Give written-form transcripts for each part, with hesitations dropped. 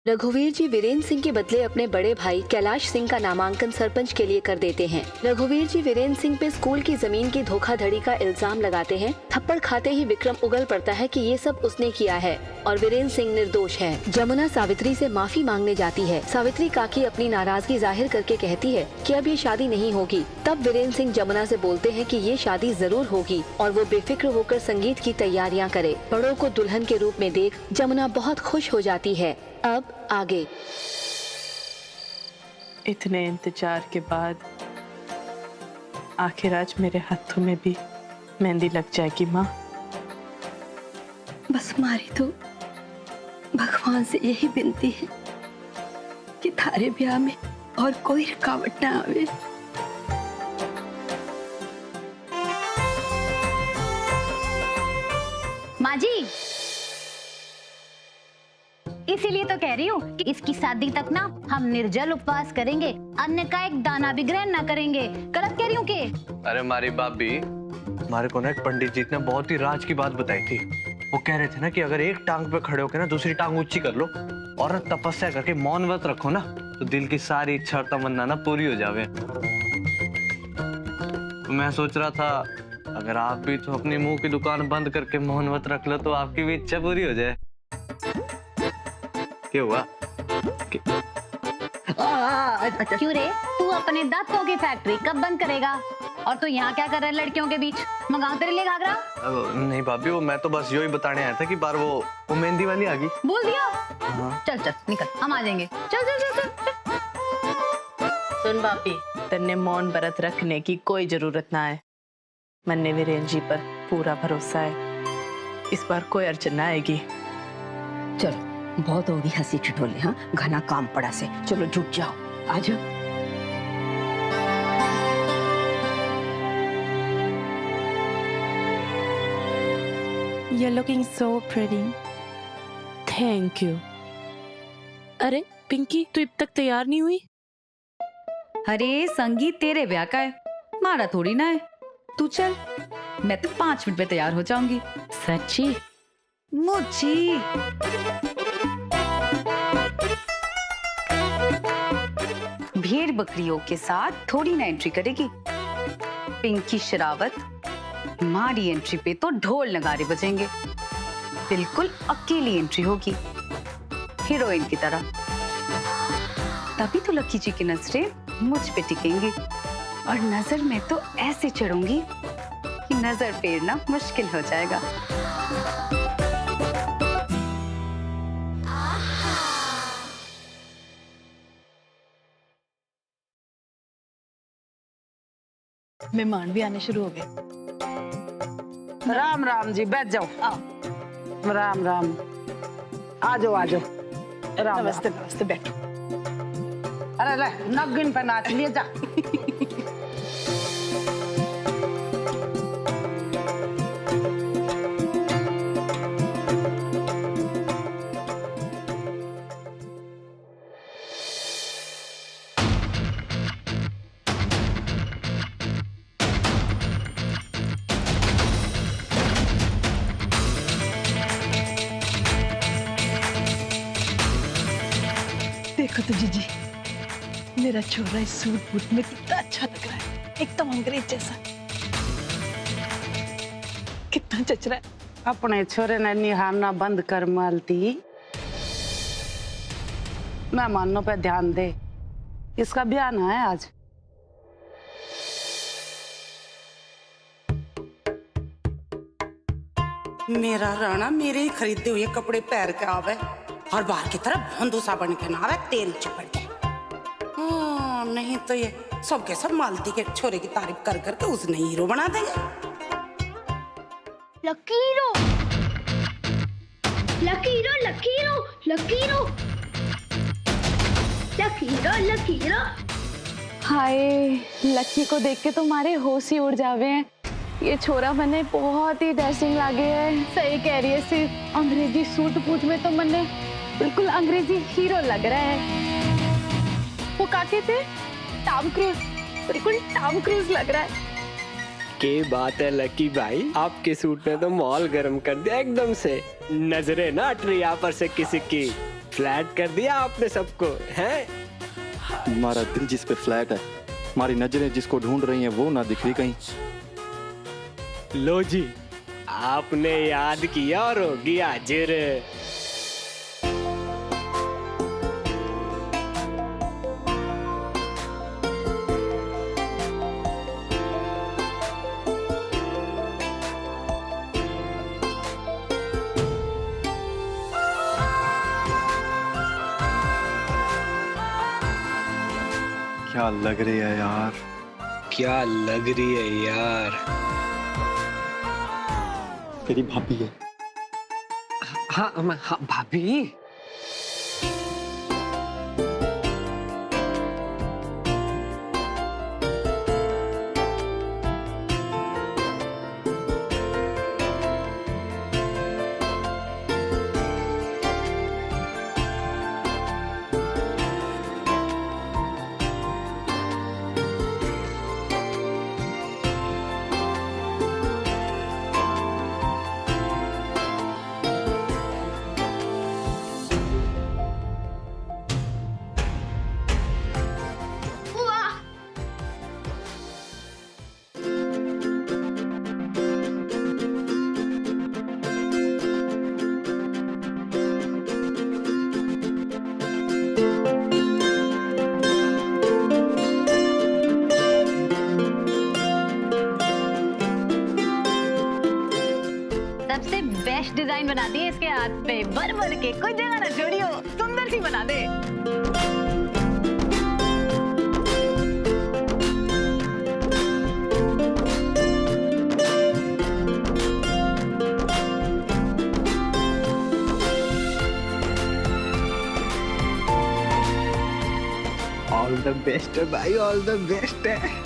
रघुवीर जी वीरेंद्र सिंह के बदले अपने बड़े भाई कैलाश सिंह का नामांकन सरपंच के लिए कर देते हैं। रघुवीर जी वीरेंद्र सिंह पे स्कूल की जमीन की धोखाधड़ी का इल्जाम लगाते हैं। थप्पड़ खाते ही विक्रम उगल पड़ता है कि ये सब उसने किया है और वीरेंद्र सिंह निर्दोष है। जमुना सावित्री से माफी मांगने जाती है। सावित्री काकी अपनी नाराजगी जाहिर करके कहती है कि अब ये शादी नहीं होगी। तब वीरेंद्र सिंह जमुना से बोलते हैं कि ये शादी जरूर होगी और वो बेफिक्र होकर संगीत की तैयारियां करे। बड़ों को दुल्हन के रूप में देख जमुना बहुत खुश हो जाती है। अब आगे। इतने इंतजार के बाद आखिर आज मेरे हाथों में भी मेहंदी लग जाएगी माँ। बस हमारी तो भगवान से यही विनती है कि थारे ब्याह में और कोई रुकावट ना आवे। माँ जी, इसीलिए तो कह रही हूँ कि इसकी शादी तक ना हम निर्जल उपवास करेंगे, अन्न का एक दाना भी ग्रहण ना करेंगे। गलत कह रही हूँ कि? अरे हमारी भाभी, हमारे को ना एक पंडित जी ने बहुत ही राज की बात बताई थी। वो कह रहे थे ना कि अगर एक टांग पे खड़े होकर ना दूसरी टांग ऊंची कर लो और तपस्या करके मौन व्रत रखो ना तो दिल की सारी इच्छा और तमन्ना ना पूरी हो जावे। तो मैं सोच रहा था अगर आप भी तो अपनी मुंह की दुकान बंद करके मौन व्रत रख लो तो आपकी भी इच्छा पूरी हो जाए। क्या हुआ? क्यों रे, तू अपने दांतों की फैक्ट्री कब बंद करेगा? और तू यहाँ क्या कर रहा है लड़कियों के बीच? मंगाओ तेरे लिए घाघरा? नहीं भाभी, वो मैं तो बस यही बताने आया था कि बार वो मेहंदी वाली आ गई। बोल दिया? हाँ। चल चल निकल, हम आ जाएंगे। चल चल चल चल। सुन बापी, तन्ने मौन व्रत रखने की कोई जरूरत ना है। मन्ने वीरेंद्र जी पर पूरा भरोसा है, इस बार कोई अड़चन ना आएगी। चलो बहुत होगी हंसी ठिठोले। हाँ, घना काम पड़ा से। चलो जुट जाओ, आ जाओ। You're looking so pretty. Thank you. अरे पिंकी, तू अब तक तैयार नहीं हुई? अरे संगीत तेरे ब्याह का है, मारा थोड़ी ना है। तू चल, मैं तो 5 मिनट में तैयार हो जाऊंगी। सच्ची? मुझी भेड़ बकरियों के साथ थोड़ी ना एंट्री करेगी। पिंकी शरावत, हमारी एंट्री पे तो ढोल नगारे बजेंगे। बिल्कुल अकेली एंट्री होगी, हीरोइन की तरह। तभी तो लक्की जी की नजरें मुझ पे टिकेंगी और नजर में तो ऐसे चढ़ूंगी कि नजर फेरना मुश्किल हो जाएगा। मेहमान भी आने शुरू हो गए। राम राम जी, बैठ जाओ। राम राम, आ जाओ आ जाओ। राम नमस्ते नमस्ते, बैठो। अरे ले, नगिन पे नाच लिए जा। देखो तो जीजी, मेरा छोरा इस सूट बूट में कितना अच्छा लग रहा है, एकदम अंग्रेज जैसा। कितना जच रहा है। अपने छोरे ने निहारना बंद कर मालती। मेहमानों पे ध्यान दे, इसका ब्याह ना है आज। मेरा राणा मेरे ही खरीदे हुए कपड़े पैर के आवे और बाहर की तरफ भंदूसा बन के ना आवे, तेल चिपट जाए। हाँ, नहीं तो ये सबके सब मालती के छोरे की तारीफ कर करके उसने हीरो बना देंगे। लकीरो लकीरो लकीरो लकीरो लकीरो लकीरो। हाय, लक्की को देख के तो हमारे होश ही उड़ जावे हैं। ये छोरा मने बहुत ही डैशिंग लागे है। सही कह रही है, सिर्फ अंग्रेजी सूट बूट में तो मने बिल्कुल अंग्रेजी हीरो लग रहा है। वो काके थे टॉम क्रूज, बिल्कुल टॉम क्रूज लग रहा है। के बात है लकी भाई, आपके सूट ने तो माहौल गर्म कर दिया एकदम से। नजरे ना हट रही यहाँ पर से किसी की। फ्लैट कर दिया आपने सबको, हैं? हमारा दिल जिस पे फ्लैट है, हमारी नजरें जिसको ढूंढ रही हैं वो ना दिख रही कहीं। लो जी, आपने याद किया और होगी हाजिर। क्या लग रही है यार, क्या लग रही है यार। तेरी भाभी है। हाँ हाँ भाभी। सबसे बेस्ट डिजाइन बना दी है इसके हाथ पे, भर भर के, कोई जगह ना छोड़ियो, सुंदर सी बना दे। ऑल द बेस्ट है भाई, ऑल द बेस्ट है।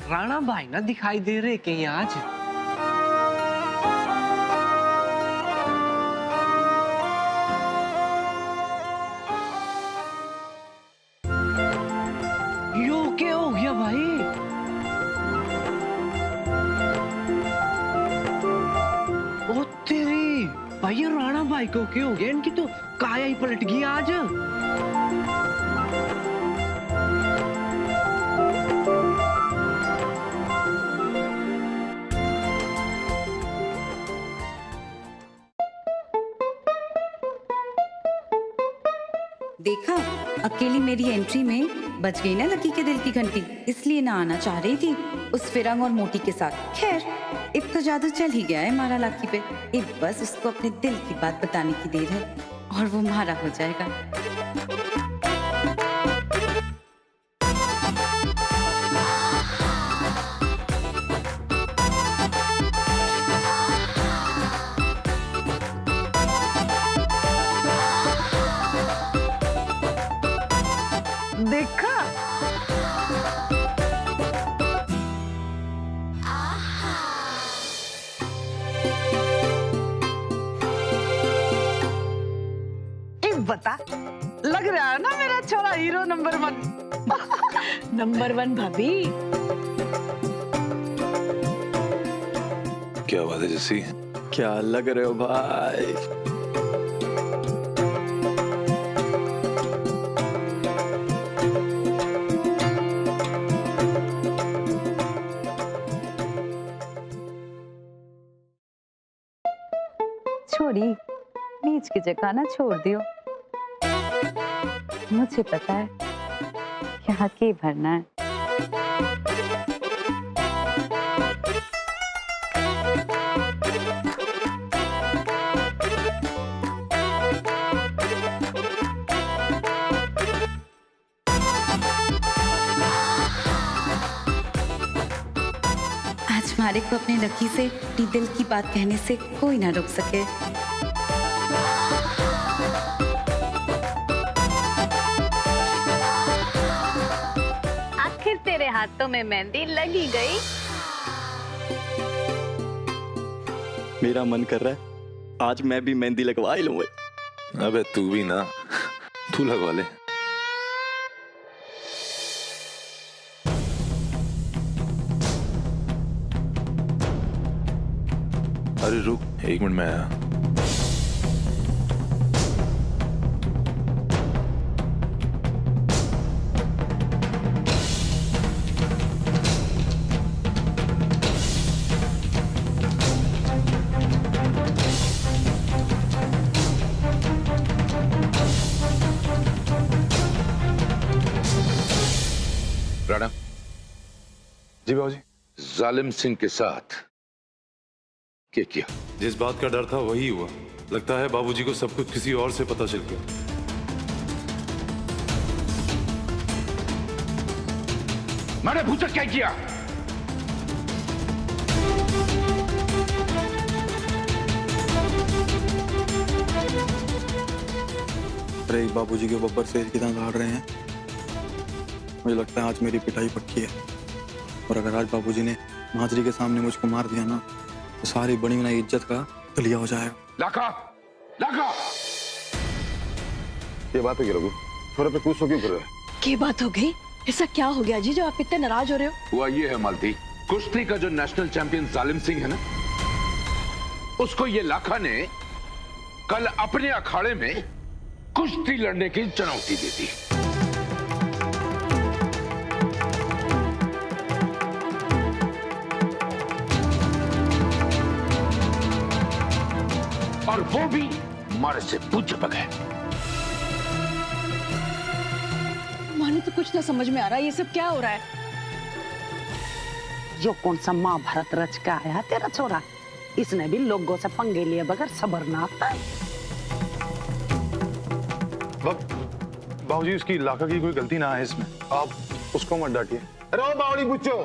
राणा भाई ना दिखाई दे रहे कहीं आज। यो क्या हो गया भाई? ओ तेरी भाई, ये राणा भाई को क्या हो गया? इनकी तो काया ही पलट गई आज। देखा, अकेली मेरी एंट्री में बज गई ना लकी के दिल की घंटी, इसलिए ना आना चाह रही थी उस फिरंग और मोटी के साथ। खैर, इतना जादू चल ही गया है हमारा लकी पे। एक बस उसको अपने दिल की बात बताने की देर है और वो हमारा हो जाएगा। देखा, बता, लग रहा है ना मेरा छोरा हीरो नंबर 1। नंबर 1 भाभी। क्या बात है जैसी? क्या लग रहे हो भाई? छोड़ी, बीच की जगह ना छोड़ दियो। मुझे पता है यहाँ के भरना है। हमारे को अपने लकी से अपनी दिल की बात कहने से कोई ना रोक सके। आखिर तेरे हाथों में मेहंदी लगी गई। मेरा मन कर रहा है आज मैं भी मेहंदी लगवा ही लूं। अबे तू भी ना, तू लगवा ले। अरे रुक, 1 मिनट में आया। राणा जी बाबूजी। जालिम सिंह के साथ क्या किया? जिस बात का डर था वही हुआ। लगता है बाबूजी को सब कुछ किसी और से पता चल गया। मैंने पूछा क्या किया? अरे बाबूजी के बब्बर से कितना गाड़ रहे हैं। मुझे लगता है आज मेरी पिटाई पक्की है, और अगर आज बाबूजी ने माजरी के सामने मुझको मार दिया ना तो सारी बनी बनाई इज्जत का तलिया हो जाएगा। लाका, लाका। ये बात है रघु, थोड़े पे कुछ क्यों कर रहे हो? क्या बात हो गई? ऐसा क्या हो गया जी जो आप इतने नाराज हो रहे हो? हुआ ये है मालती, कुश्ती का जो नेशनल चैंपियन जालिम सिंह है ना, उसको ये लाखा ने कल अपने अखाड़े में कुश्ती लड़ने की चुनौती दी थी। और वो भी मारे से पूछे बगैर। मानो तो कुछ ना समझ में आ रहा है, ये सब क्या हो रहा है? जो कौन सा महाभारत रच के आया तेरा छोरा, इसने भी लोगों से पंगे लिए बगैर सबर ना आता है। बाबूजी उसकी लाका की कोई गलती ना है इसमें, आप उसको मत डांटिए। अरे ओ बावड़ी बुच्चो,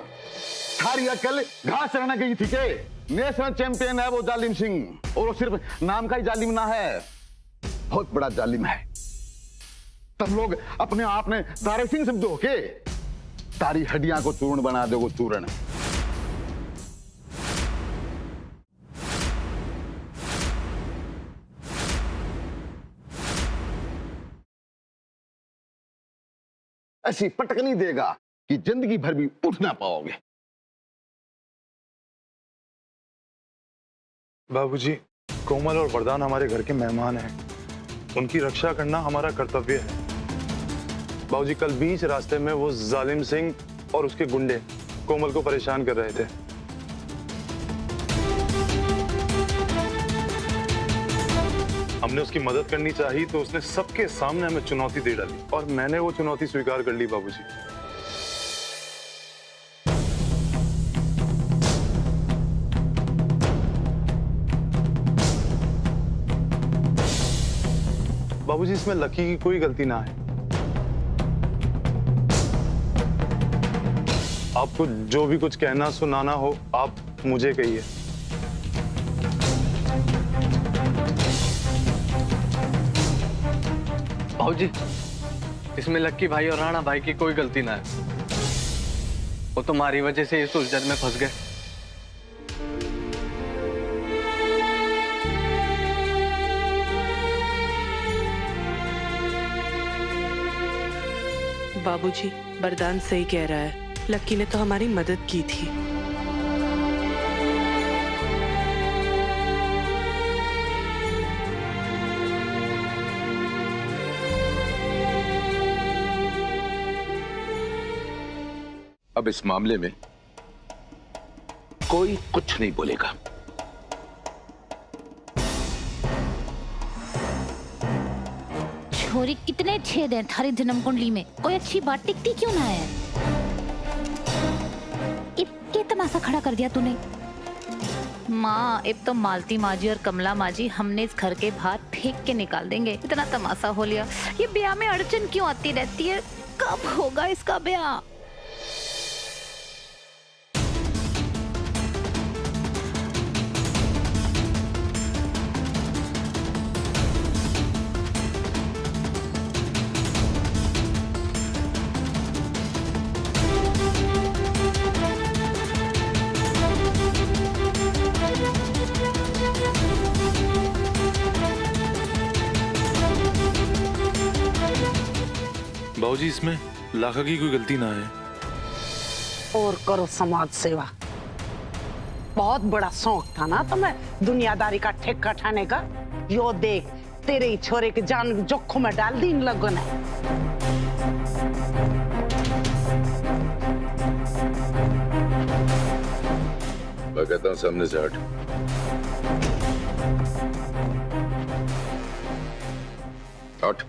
थारी अकल घास चढ़ने गई थी के? नेशनल चैंपियन है वो जालिम सिंह, और वो सिर्फ नाम का ही जालिम ना है, बहुत बड़ा जालिम है। तब लोग अपने आप ने तारे सिंह समझो के? तारी हड्डियां को चूर्ण बना दो, चूर्ण। ऐसी पटकनी देगा कि जिंदगी भर भी उठ ना पाओगे। बाबूजी, कोमल और वरदान हमारे घर के मेहमान हैं, उनकी रक्षा करना हमारा कर्तव्य है। बाबूजी, कल बीच रास्ते में वो जालिम सिंह और उसके गुंडे कोमल को परेशान कर रहे थे। हमने उसकी मदद करनी चाहिए तो उसने सबके सामने हमें चुनौती दे डाली, और मैंने वो चुनौती स्वीकार कर ली। बाबूजी, बाबूजी इसमें लकी की कोई गलती ना है। आपको जो भी कुछ कहना सुनाना हो आप मुझे कहिए। बाबूजी, इसमें लक्की भाई और राणा भाई की कोई गलती ना है, वो तुम्हारी वजह से इस उलझन में फंस गए। बाबूजी, वरदान सही कह रहा है, लक्की ने तो हमारी मदद की थी। अब इस मामले में कोई कुछ नहीं बोलेगा। छोरी, कितने छेद हैं थारी जन्म कुंडली में, कोई अच्छी बात टिकती क्यों ना है? इतने तमाशा खड़ा कर दिया तूने। माँ, अब तो मालती माजी और कमला माजी हमने इस घर के बाहर फेंक के निकाल देंगे। इतना तमाशा हो लिया। ये ब्याह में अड़चन क्यों आती रहती है? कब होगा इसका ब्याह? बाबूजी इसमें लाखा की कोई गलती ना है। और करो समाज सेवा। बहुत बड़ा शौक था ना तुम्हें दुनियादारी का ठेका ठाने का। यो देख तेरे ही छोरे की जान जोखिम में डाल दी इन लोगों ने। मैं कहता हूं सामने से हट। हट।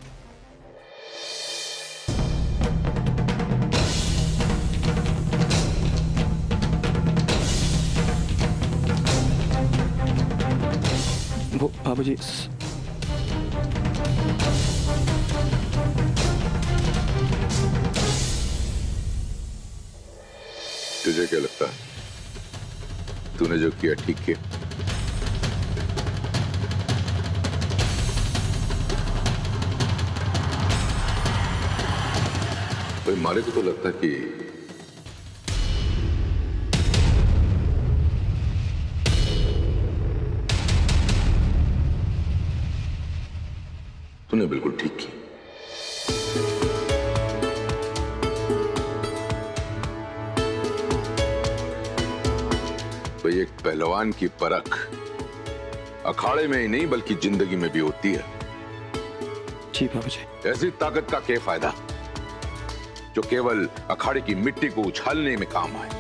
वो बाबूजी तुझे क्या लगता है तूने जो किया ठीक किया? भाई मारे को तो लगता है कि तूने बिल्कुल ठीक किया। भाई एक पहलवान की परख अखाड़े में ही नहीं बल्कि जिंदगी में भी होती है। जी बाबूजी। ऐसी ताकत का क्या फायदा जो केवल अखाड़े की मिट्टी को उछालने में काम आए।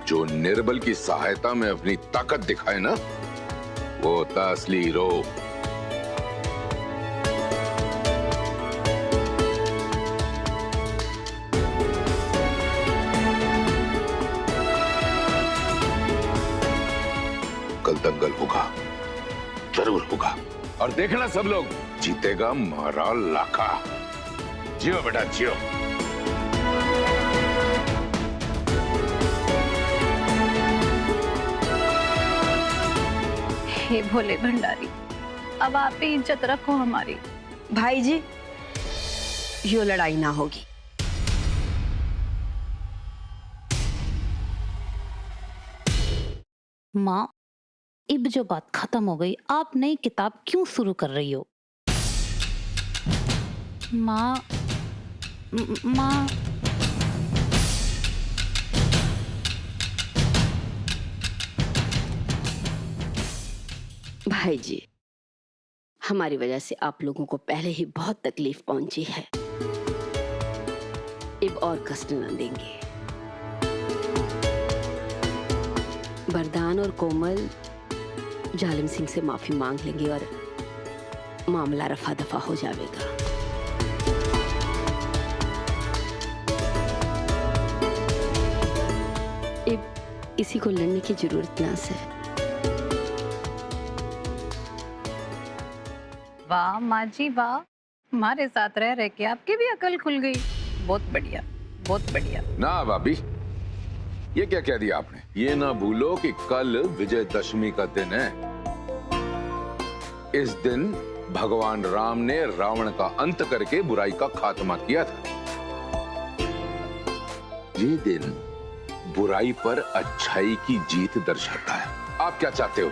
जो निर्बल की सहायता में अपनी ताकत दिखाए ना वो होता असली हीरो। कल दंगल होगा, जरूर होगा, और देखना सब लोग, जीतेगा मारा लाखा। जियो बेटा जियो। हे भोले भंडारी, अब आप ही इज्जत रखो हमारी। भाई जी यो लड़ाई ना होगी। माँ, अब जो बात खत्म हो गई, आप नई किताब क्यों शुरू कर रही हो? माँ, माँ, भाई जी हमारी वजह से आप लोगों को पहले ही बहुत तकलीफ पहुंची है, अब और कष्ट न देंगे। वरदान और कोमल जालिम सिंह से माफी मांग लेंगे और मामला रफा दफा हो जाएगा। अब इसी को लड़ने की जरूरत ना है। वाह माँ जी वाह, हमारे साथ रह रह के आपकी भी अकल खुल गई। बहुत बढ़िया, बहुत बढ़िया। ना भाभी, ये क्या कह दिया आपने? ये ना भूलो कि कल विजयदशमी का दिन है। इस दिन भगवान राम ने रावण का अंत करके बुराई का खात्मा किया था। ये दिन बुराई पर अच्छाई की जीत दर्शाता है। आप क्या चाहते हो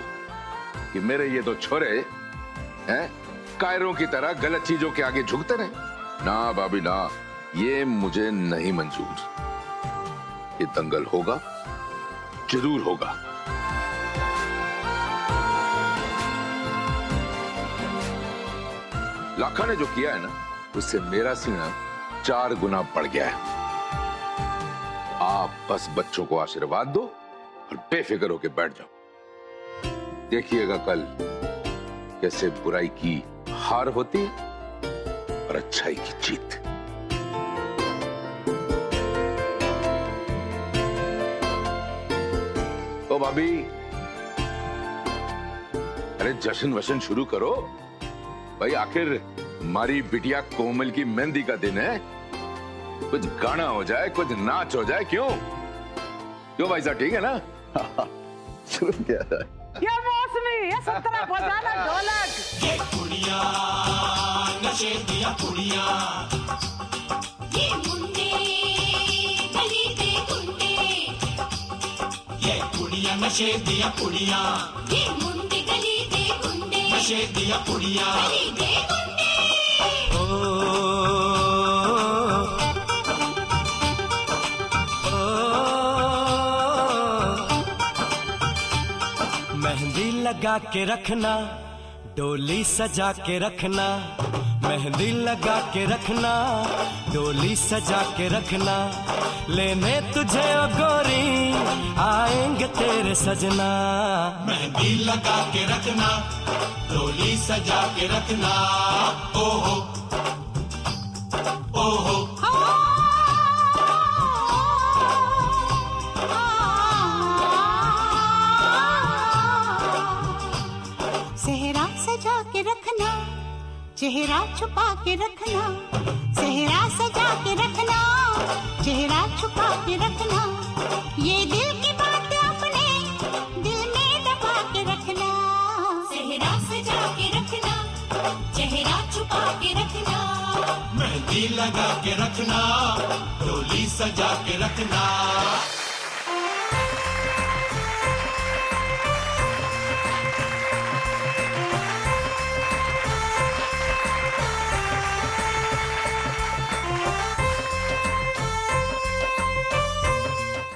कि मेरे ये दो छोरे हैं कायरों की तरह गलत चीजों के आगे झुकते रहे? ना भाभी ना, ये मुझे नहीं मंजूर। ये दंगल होगा, जरूर होगा। लाखा ने जो किया है ना, उससे मेरा सीना 4 गुना बढ़ गया है। आप बस बच्चों को आशीर्वाद दो और बेफिक्र होकर बैठ जाओ। देखिएगा कल कैसे बुराई की हार होती है और अच्छाई की जीत। तो भाभी, अरे जश्न वशन शुरू करो भाई। आखिर हमारी बिटिया कोमल की मेहंदी का दिन है। कुछ गाना हो जाए, कुछ नाच हो जाए। क्यों क्यों भाई साहब, ठीक है ना? शुरू किया है। ये मौसमी, ये संतरा बजाना ढोलक। ये कुड़िया नशे दिया कुड़िया, ये मुंडे गली दे गुंडे। ये कुड़िया नशे दिया कुड़िया, ये मुंडे गली दे गुंडे। नशे दिया कुड़िया गली दे गुंडे। मेहंदी लगा के रखना, डोली सजा के रखना, मेहंदी लगा के रखना, डोली सजा के रखना, लेने तुझे ओ गोरी आएंगे तेरे सजना। मेहंदी लगा के रखना, डोली सजा के रखना, ओहो ओहो। सेहरा सजा के रखना, चेहरा छुपा के रखना, सेहरा सजा के रखना, चेहरा छुपा के रखना, ये दिल की बात अपने दिल में दबा के रखना। सेहरा सजा के रखना, चेहरा छुपा के रखना, मेहंदी लगा के रखना, डोली सजा के रखना।